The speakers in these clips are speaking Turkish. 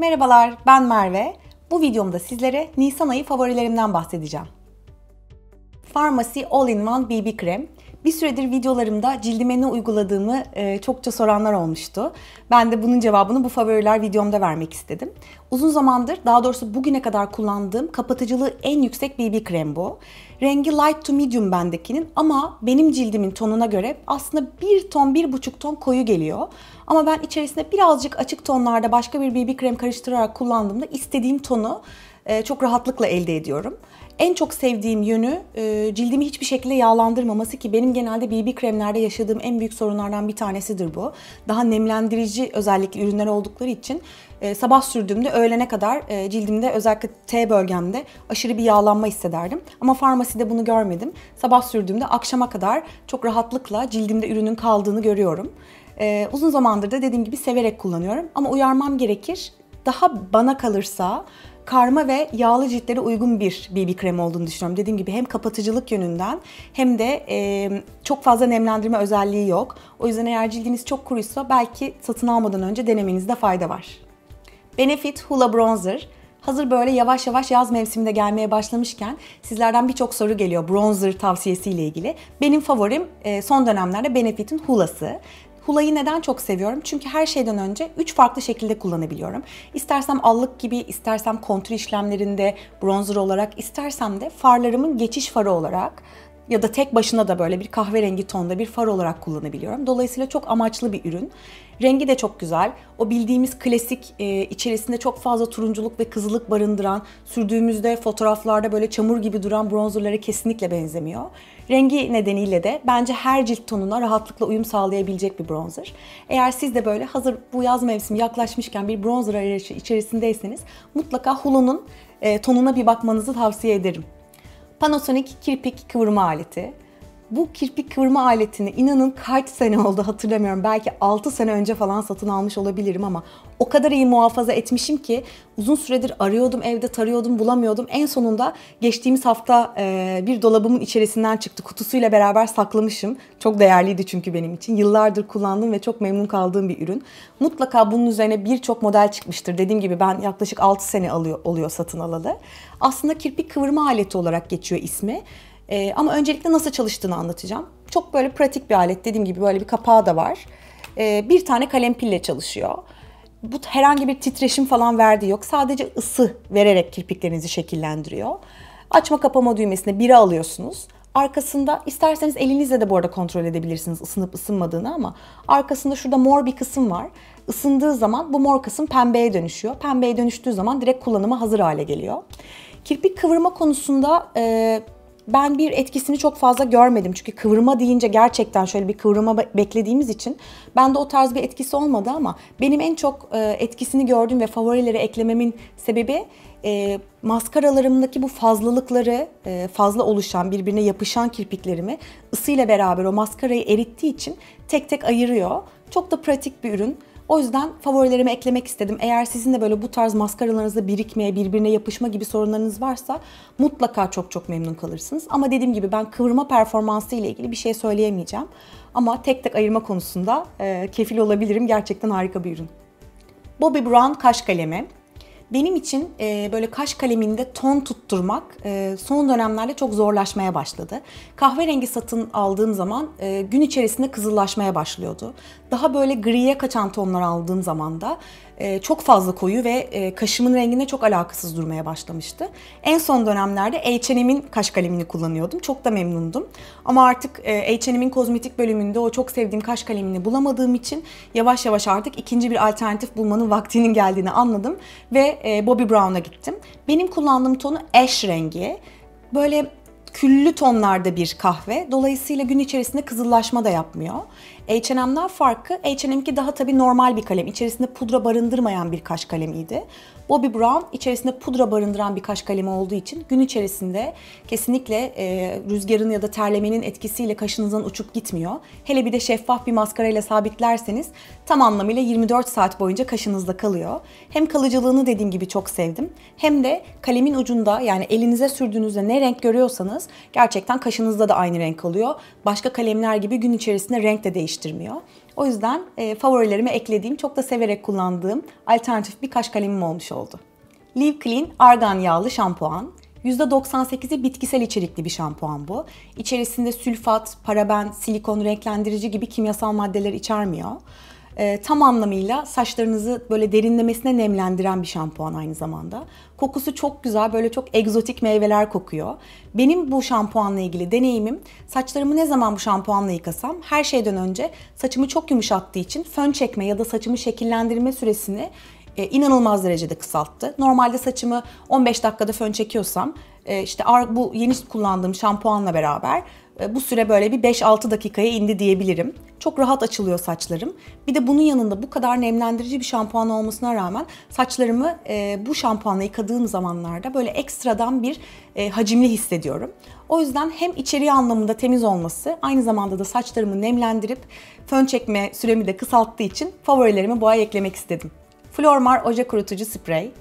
Merhabalar, ben Merve. Bu videomda sizlere Nisan ayı favorilerimden bahsedeceğim. Farmacy All-in-One BB Krem. Bir süredir videolarımda cildime ne uyguladığımı çokça soranlar olmuştu. Ben de bunun cevabını bu favoriler videomda vermek istedim. Uzun zamandır, daha doğrusu bugüne kadar kullandığım kapatıcılığı en yüksek BB krem bu. Rengi light to medium bendekinin ama benim cildimin tonuna göre aslında 1 ton, 1,5 ton koyu geliyor. Ama ben içerisinde birazcık açık tonlarda başka bir BB krem karıştırarak kullandığımda istediğim tonu çok rahatlıkla elde ediyorum. En çok sevdiğim yönü cildimi hiçbir şekilde yağlandırmaması ki benim genelde BB kremlerde yaşadığım en büyük sorunlardan bir tanesidir bu. Daha nemlendirici özellikle ürünler oldukları için sabah sürdüğümde öğlene kadar cildimde özellikle T bölgemde aşırı bir yağlanma hissederdim. Ama Farmacy'de bunu görmedim. Sabah sürdüğümde akşama kadar çok rahatlıkla cildimde ürünün kaldığını görüyorum. Uzun zamandır da dediğim gibi severek kullanıyorum ama uyarmam gerekir. Daha bana kalırsa karma ve yağlı ciltlere uygun bir BB krem olduğunu düşünüyorum. Dediğim gibi hem kapatıcılık yönünden hem de çok fazla nemlendirme özelliği yok. O yüzden eğer cildiniz çok kuruysa belki satın almadan önce denemenizde fayda var. Benefit Hoola Bronzer. Hazır böyle yavaş yavaş yaz mevsiminde gelmeye başlamışken sizlerden birçok soru geliyor bronzer tavsiyesiyle ilgili. Benim favorim son dönemlerde Benefit'in Hoola'sı. Hula'yı neden çok seviyorum? Çünkü her şeyden önce 3 farklı şekilde kullanabiliyorum. İstersem allık gibi, istersem kontür işlemlerinde bronzer olarak, istersem de farlarımın geçiş farı olarak ya da tek başına da böyle bir kahverengi tonda bir far olarak kullanabiliyorum. Dolayısıyla çok amaçlı bir ürün. Rengi de çok güzel. O bildiğimiz klasik içerisinde çok fazla turunculuk ve kızılık barındıran, sürdüğümüzde fotoğraflarda böyle çamur gibi duran bronzerlara kesinlikle benzemiyor. Rengi nedeniyle de bence her cilt tonuna rahatlıkla uyum sağlayabilecek bir bronzer. Eğer siz de böyle hazır bu yaz mevsimi yaklaşmışken bir bronzer arayışı içerisindeyseniz mutlaka Hula'nın tonuna bir bakmanızı tavsiye ederim. Panasonic kirpik kıvırma aleti. Bu kirpik kıvırma aletini inanın kaç sene oldu hatırlamıyorum. Belki 6 sene önce falan satın almış olabilirim ama o kadar iyi muhafaza etmişim ki uzun süredir arıyordum, evde tarıyordum, bulamıyordum. En sonunda geçtiğimiz hafta bir dolabımın içerisinden çıktı. Kutusuyla beraber saklamışım. Çok değerliydi çünkü benim için. Yıllardır kullandığım ve çok memnun kaldığım bir ürün. Mutlaka bunun üzerine birçok model çıkmıştır. Dediğim gibi ben yaklaşık 6 sene oluyor satın alalı. Aslında kirpik kıvırma aleti olarak geçiyor ismi. Ama öncelikle nasıl çalıştığını anlatacağım. Çok böyle pratik bir alet. Dediğim gibi böyle bir kapağı da var. Bir tane kalem pille çalışıyor. Bu herhangi bir titreşim falan verdiği yok. Sadece ısı vererek kirpiklerinizi şekillendiriyor. Açma kapama düğmesine biri alıyorsunuz. Arkasında isterseniz elinizle de bu arada kontrol edebilirsiniz ısınıp ısınmadığını ama arkasında şurada mor bir kısım var. Isındığı zaman bu mor kısım pembeye dönüşüyor. Pembeye dönüştüğü zaman direkt kullanıma hazır hale geliyor. Kirpik kıvırma konusunda ben bir etkisini çok fazla görmedim. Çünkü kıvırma deyince gerçekten şöyle bir kıvırma beklediğimiz için bende o tarz bir etkisi olmadı ama benim en çok etkisini gördüğüm ve favorilere eklememin sebebi maskaralarımdaki bu fazlalıkları, fazla oluşan, birbirine yapışan kirpiklerimi ısıyla beraber o maskarayı erittiği için tek tek ayırıyor. Çok da pratik bir ürün. O yüzden favorilerime eklemek istedim. Eğer sizin de böyle bu tarz maskaralarınızda birikmeye, birbirine yapışma gibi sorunlarınız varsa mutlaka çok çok memnun kalırsınız. Ama dediğim gibi ben kıvırma performansı ile ilgili bir şey söyleyemeyeceğim. Ama tek tek ayırma konusunda kefil olabilirim. Gerçekten harika bir ürün. Bobbi Brown kaş kalemi. Benim için böyle kaş kaleminde ton tutturmak son dönemlerde çok zorlaşmaya başladı. Kahverengi satın aldığım zaman gün içerisinde kızıllaşmaya başlıyordu. Daha böyle griye kaçan tonlar aldığım zaman da çok fazla koyu ve kaşımın rengine çok alakasız durmaya başlamıştı. En son dönemlerde H&M'in kaş kalemini kullanıyordum. Çok da memnundum. Ama artık H&M'in kozmetik bölümünde o çok sevdiğim kaş kalemini bulamadığım için yavaş yavaş artık ikinci bir alternatif bulmanın vaktinin geldiğini anladım ve Bobbi Brown'a gittim. Benim kullandığım tonu ash rengi. Böyle küllü tonlarda bir kahve. Dolayısıyla gün içerisinde kızıllaşma da yapmıyor. H&M'den farkı, H&M'inki daha tabii normal bir kalem. İçerisinde pudra barındırmayan bir kaş kalemiydi. Bobbi Brown içerisinde pudra barındıran bir kaş kalemi olduğu için gün içerisinde kesinlikle rüzgarın ya da terlemenin etkisiyle kaşınızdan uçup gitmiyor. Hele bir de şeffaf bir maskarayla sabitlerseniz tam anlamıyla 24 saat boyunca kaşınızda kalıyor. Hem kalıcılığını dediğim gibi çok sevdim. Hem de kalemin ucunda yani elinize sürdüğünüzde ne renk görüyorsanız gerçekten kaşınızda da aynı renk oluyor. Başka kalemler gibi gün içerisinde renk de değiştirmiyor. O yüzden favorilerime eklediğim, çok da severek kullandığım alternatif bir kaş kalemim olmuş oldu. Live Clean Argan Yağlı Şampuan. %98'i bitkisel içerikli bir şampuan bu. İçerisinde sülfat, paraben, silikon, renklendirici gibi kimyasal maddeler içermiyor. Tam anlamıyla saçlarınızı böyle derinlemesine nemlendiren bir şampuan aynı zamanda. Kokusu çok güzel, böyle çok egzotik meyveler kokuyor. Benim bu şampuanla ilgili deneyimim, saçlarımı ne zaman bu şampuanla yıkasam her şeyden önce saçımı çok yumuşattığı için fön çekme ya da saçımı şekillendirme süresini inanılmaz derecede kısalttı. Normalde saçımı 15 dakikada fön çekiyorsam işte bu yeni kullandığım şampuanla beraber bu süre böyle bir 5-6 dakikaya indi diyebilirim. Çok rahat açılıyor saçlarım. Bir de bunun yanında bu kadar nemlendirici bir şampuan olmasına rağmen saçlarımı bu şampuanla yıkadığım zamanlarda böyle ekstradan bir hacimli hissediyorum. O yüzden hem içeriği anlamında temiz olması, aynı zamanda da saçlarımı nemlendirip fön çekme süremi de kısalttığı için favorilerimi bu ay eklemek istedim. Flormar Oje Kurutucu Sprey.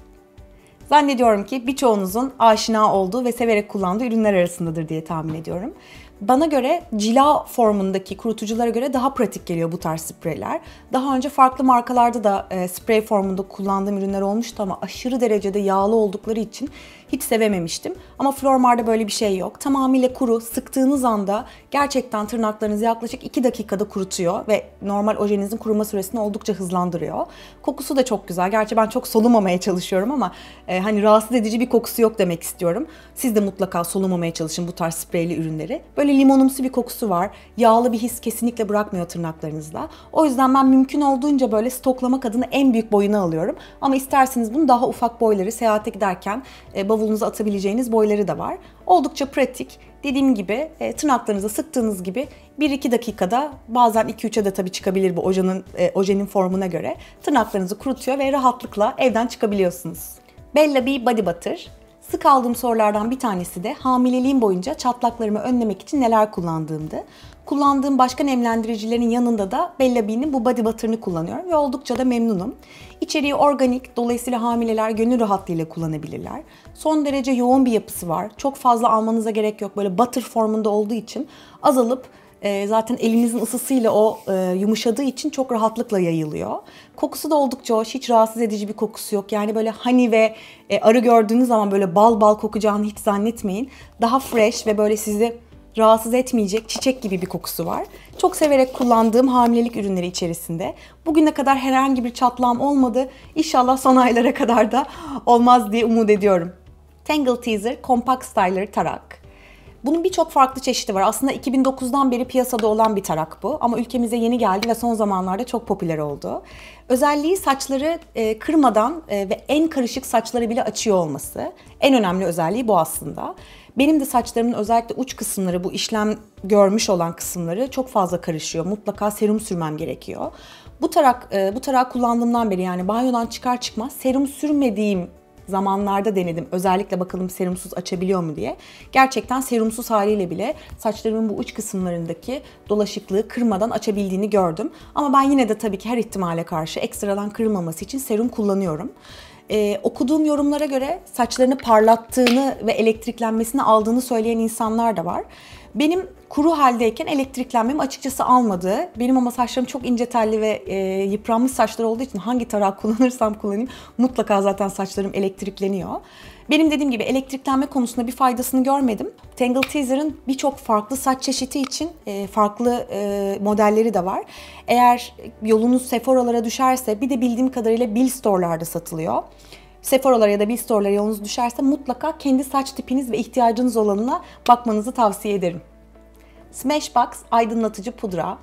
Zannediyorum ki birçoğunuzun aşina olduğu ve severek kullandığı ürünler arasındadır diye tahmin ediyorum. Bana göre cila formundaki kurutuculara göre daha pratik geliyor bu tarz spreyler. Daha önce farklı markalarda da sprey formunda kullandığım ürünler olmuştu ama aşırı derecede yağlı oldukları için hiç sevememiştim. Ama Flormar'da böyle bir şey yok. Tamamıyla kuru, sıktığınız anda gerçekten tırnaklarınızı yaklaşık 2 dakikada kurutuyor ve normal ojenizin kuruma süresini oldukça hızlandırıyor. Kokusu da çok güzel. Gerçi ben çok solumamaya çalışıyorum ama hani rahatsız edici bir kokusu yok demek istiyorum. Siz de mutlaka solumamaya çalışın bu tarz spreyli ürünleri. Böyle limonumsu bir kokusu var. Yağlı bir his kesinlikle bırakmıyor tırnaklarınızda. O yüzden ben mümkün olduğunca böyle stoklamak adına en büyük boyunu alıyorum. Ama isterseniz bunu daha ufak boyları seyahate giderken bavulunuza atabileceğiniz boyları da var. Oldukça pratik. Dediğim gibi tırnaklarınıza sıktığınız gibi 1-2 dakikada, bazen 2-3'e de tabii çıkabilir bu ojenin formuna göre. Tırnaklarınızı kurutuyor ve rahatlıkla evden çıkabiliyorsunuz. Bella Bee Body Butter. Sık aldığım sorulardan bir tanesi de hamileliğim boyunca çatlaklarımı önlemek için neler kullandığımdı. Kullandığım başka nemlendiricilerin yanında da Bella Bee'nin bu Body Butter'ını kullanıyorum ve oldukça da memnunum. İçeriği organik, dolayısıyla hamileler gönül rahatlığıyla kullanabilirler. Son derece yoğun bir yapısı var. Çok fazla almanıza gerek yok. Böyle butter formunda olduğu için az alıp zaten elinizin ısısıyla o yumuşadığı için çok rahatlıkla yayılıyor. Kokusu da oldukça hoş, hiç rahatsız edici bir kokusu yok. Yani böyle honey ve arı gördüğünüz zaman böyle bal bal kokacağını hiç zannetmeyin. Daha fresh ve böyle sizi rahatsız etmeyecek çiçek gibi bir kokusu var. Çok severek kullandığım hamilelik ürünleri içerisinde. Bugüne kadar herhangi bir çatlağım olmadı. İnşallah son aylara kadar da olmaz diye umut ediyorum. Tangle Teezer Compact Styler Tarak. Bunun birçok farklı çeşidi var. Aslında 2009'dan beri piyasada olan bir tarak bu. Ama ülkemize yeni geldi ve son zamanlarda çok popüler oldu. Özelliği saçları kırmadan ve en karışık saçları bile açıyor olması. En önemli özelliği bu aslında. Benim de saçlarımın özellikle uç kısımları, bu işlem görmüş olan kısımları çok fazla karışıyor. Mutlaka serum sürmem gerekiyor. Bu tarak kullandığımdan beri, yani banyodan çıkar çıkmaz serum sürmediğim zamanlarda denedim. Özellikle bakalım serumsuz açabiliyor mu diye. Gerçekten serumsuz haliyle bile saçlarımın bu uç kısımlarındaki dolaşıklığı kırmadan açabildiğini gördüm. Ama ben yine de tabii ki her ihtimale karşı ekstradan kırılmaması için serum kullanıyorum. Okuduğum yorumlara göre saçlarını parlattığını ve elektriklenmesini aldığını söyleyen insanlar da var. Benim kuru haldeyken elektriklenmem açıkçası almadı. Benim ama saçlarım çok ince telli ve yıpranmış saçlar olduğu için hangi tarağı kullanırsam kullanayım mutlaka zaten saçlarım elektrikleniyor. Benim dediğim gibi elektriklenme konusunda bir faydasını görmedim. Tangle Teezer'ın birçok farklı saç çeşidi için farklı modelleri de var. Eğer yolunuz Sephora'lara düşerse, bir de bildiğim kadarıyla Bill Store'larda satılıyor. Sephora'lara ya da Bill Store'lara yolunuz düşerse mutlaka kendi saç tipiniz ve ihtiyacınız olanına bakmanızı tavsiye ederim. Smashbox aydınlatıcı pudra.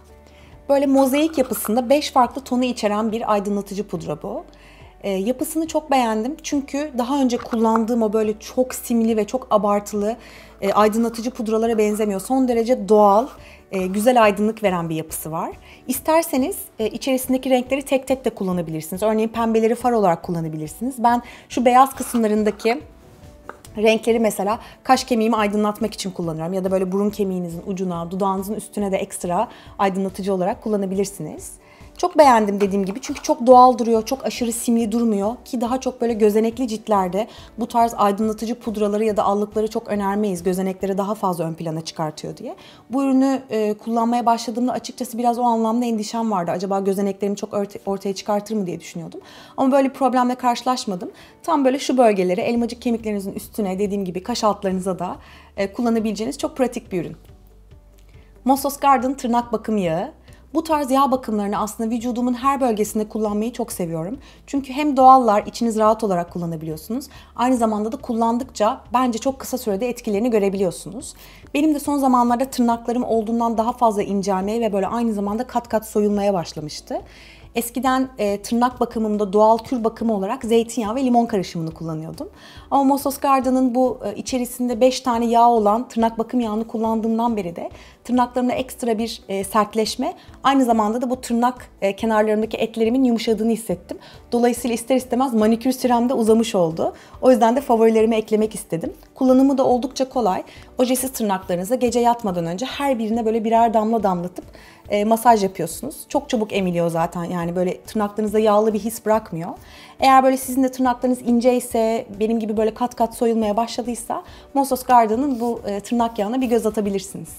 Böyle mozaik yapısında 5 farklı tonu içeren bir aydınlatıcı pudra bu. Yapısını çok beğendim çünkü daha önce kullandığım o böyle çok simli ve çok abartılı aydınlatıcı pudralara benzemiyor. Son derece doğal, güzel aydınlık veren bir yapısı var. İsterseniz içerisindeki renkleri tek tek de kullanabilirsiniz. Örneğin pembeleri far olarak kullanabilirsiniz. Ben şu beyaz kısımlarındaki renkleri mesela kaş kemiğimi aydınlatmak için kullanıyorum. Ya da böyle burun kemiğinizin ucuna, dudağınızın üstüne de ekstra aydınlatıcı olarak kullanabilirsiniz. Çok beğendim dediğim gibi çünkü çok doğal duruyor, çok aşırı simli durmuyor ki daha çok böyle gözenekli ciltlerde bu tarz aydınlatıcı pudraları ya da allıkları çok önermeyiz. Gözenekleri daha fazla ön plana çıkartıyor diye. Bu ürünü kullanmaya başladığımda açıkçası biraz o anlamda endişem vardı. Acaba gözeneklerimi çok ortaya çıkartır mı diye düşünüyordum. Ama böyle bir problemle karşılaşmadım. Tam böyle şu bölgelere, elmacık kemiklerinizin üstüne, dediğim gibi kaş altlarınıza da kullanabileceğiniz çok pratik bir ürün. Mossos Garden tırnak bakım yağı. Bu tarz yağ bakımlarını aslında vücudumun her bölgesinde kullanmayı çok seviyorum. Çünkü hem doğallar, içiniz rahat olarak kullanabiliyorsunuz. Aynı zamanda da kullandıkça bence çok kısa sürede etkilerini görebiliyorsunuz. Benim de son zamanlarda tırnaklarım olduğundan daha fazla incelmeye ve böyle aynı zamanda kat kat soyulmaya başlamıştı. Eskiden tırnak bakımımda doğal kür bakımı olarak zeytinyağı ve limon karışımını kullanıyordum. Ama Mossos Garden'ın bu içerisinde 5 tane yağ olan tırnak bakım yağını kullandığımdan beri de tırnaklarımda ekstra bir sertleşme, aynı zamanda da bu tırnak kenarlarındaki etlerimin yumuşadığını hissettim. Dolayısıyla ister istemez manikür sürem de uzamış oldu. O yüzden de favorilerime eklemek istedim. Kullanımı da oldukça kolay. Ojesiz tırnaklarınıza gece yatmadan önce her birine böyle birer damla damlatıp masaj yapıyorsunuz. Çok çabuk emiliyor zaten, yani böyle tırnaklarınıza yağlı bir his bırakmıyor. Eğer böyle sizin de tırnaklarınız ince ise, benim gibi böyle kat kat soyulmaya başladıysa Mossos Garden'ın bu tırnak yağına bir göz atabilirsiniz.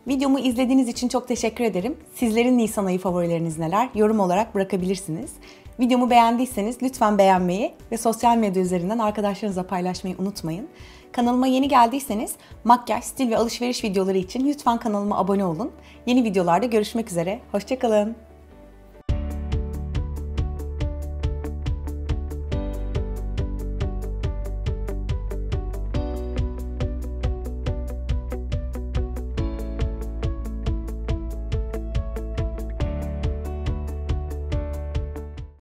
Videomu izlediğiniz için çok teşekkür ederim. Sizlerin Nisan ayı favorileriniz neler? Yorum olarak bırakabilirsiniz. Videomu beğendiyseniz lütfen beğenmeyi ve sosyal medya üzerinden arkadaşlarınızla paylaşmayı unutmayın. Kanalıma yeni geldiyseniz makyaj, stil ve alışveriş videoları için lütfen kanalıma abone olun. Yeni videolarda görüşmek üzere. Hoşça kalın.